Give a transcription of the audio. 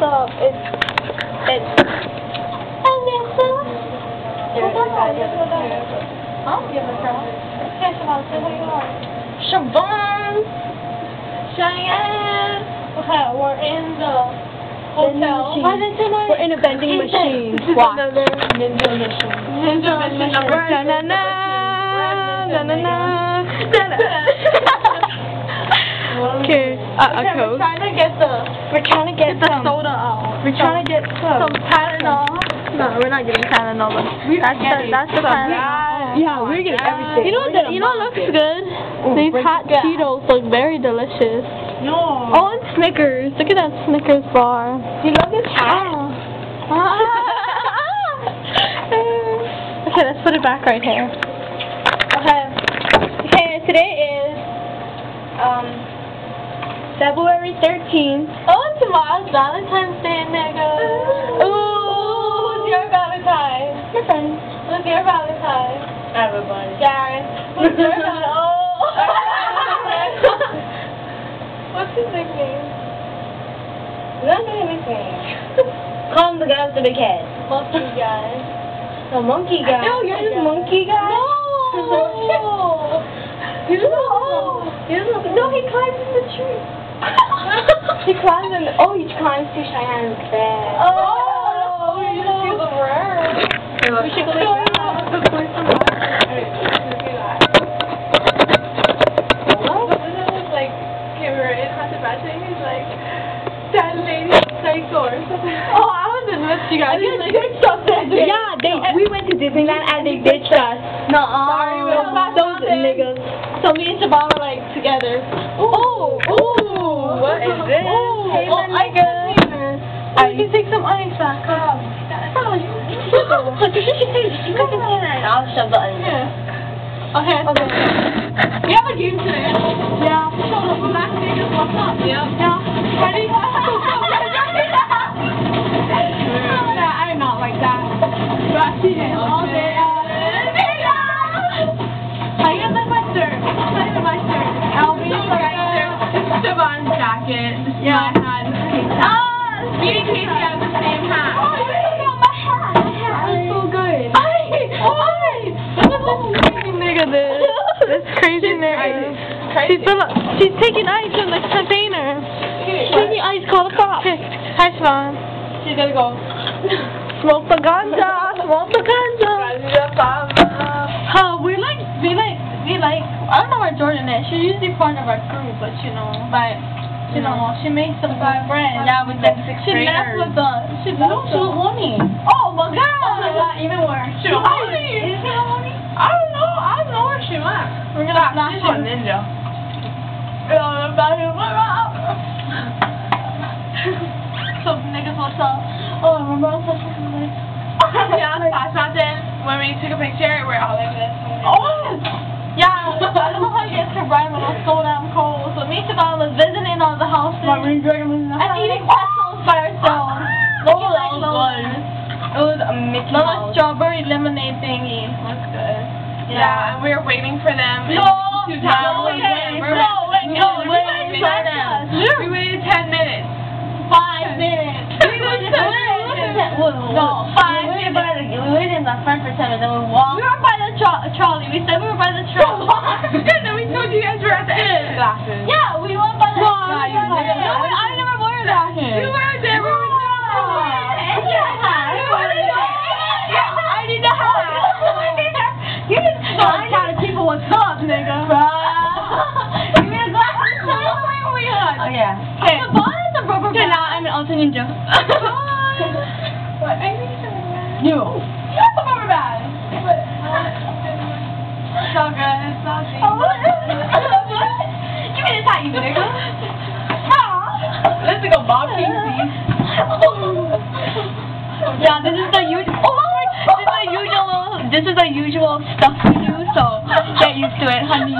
up? It's Alissa. Huh? Give a girl. Okay, Shevone, say who you are. Shevone. Cheyenne. Okay, we're in the hotel. We're in a vending machine. Watch. Another ninja mission. Ninja mission number. Okay, Okay, Coke. we're trying to get the soda out. We're trying to get some Tylenol. No, we're not getting Tylenol. That's the Tylenol. Yeah, we're getting everything. You know what looks good? These hot Cheetos look very delicious. No. Oh, and Snickers. Look at that Snickers bar. Do you love this hat? Okay, let's put it back right here. Okay, today is February 13th. Oh, tomorrow's Valentine's Day, nigga. Ooh, who's your Valentine? My friend. Who's your Valentine? Everybody. Gareth. Who's your Valentine? Oh. What's his nickname? That's not a nickname. Call him the guy with the big head. Monkey guy. The monkey guy. No, you're this monkey guy? No. No, he climbs in the tree. He climbs in. Oh, he climbs to Cheyenne's bed. Oh, we should do the rare. We should go to that lady psycho or something. Oh, I was in with you guys. They ditched us that day. Yeah, we went to Disneyland and they ditched us. No, sorry, we were those niggas. So me and Shevone were like together. Ooh, what is this? Hey, my nigga. You can take some ice back. I'll shove the ice. Okay. We have a game today. Yeah. So the black niggas, what's up? Yeah. Ready? I'm not like that. But I see it all day. How you guys like my shirt? Not even my shirt. I'll be your shirt. This is Shevone's jacket. This is my hat. Me and Kaci have the same hat. Oh, you got my hat. That's so good. Nigga, this crazy nigga. She's taking ice from the container. Taking ice, call the cops. Hi, Shevone. She's gonna go. Smoke the ganja. Smoke the ganja. I don't know where Jordyn is. She's usually part of our crew, but she makes some good friends. Yeah, with the she left with us. She left with Honey. Oh my god, even worse. She Honey. Is she Honey? I don't know where she went. We're gonna flash her. Ninja. So niggas, what's up? Oh, I remember I was like, yeah, last mountain when we took a picture, we're all like this. Oh! Yeah, I don't know how you get to Brian when it was so damn cold. So me and Shevone was visiting all the houses and eating pretzels by ourselves. Looking like loners. It was a Mickey Little Mouse. strawberry lemonade thingy. Looks good. Yeah, and we were waiting for them. We waited 10 minutes. 5 minutes. No, 5 minutes. We waited in the front for 10 minutes, then we walked. We were by the trolley. We said we were by the trolley. And then we told you guys were at the end. Glasses. Yeah, we went by the trolley. I never wore glasses. You were there. We were I need a hat. You just trying to keep it what's up, nigga. Give me a glasses. Oh yeah. Okay. The ball is a rubber band. Okay, now I'm an Ultra Ninja. What? I need some rubber band. You. You have a rubber band. It's all good. It's all good. Oh, what? Give me this hat, you nigga. Let's go Bob Casey. Yeah, this is the usual stuff we do, so get used to it, honey.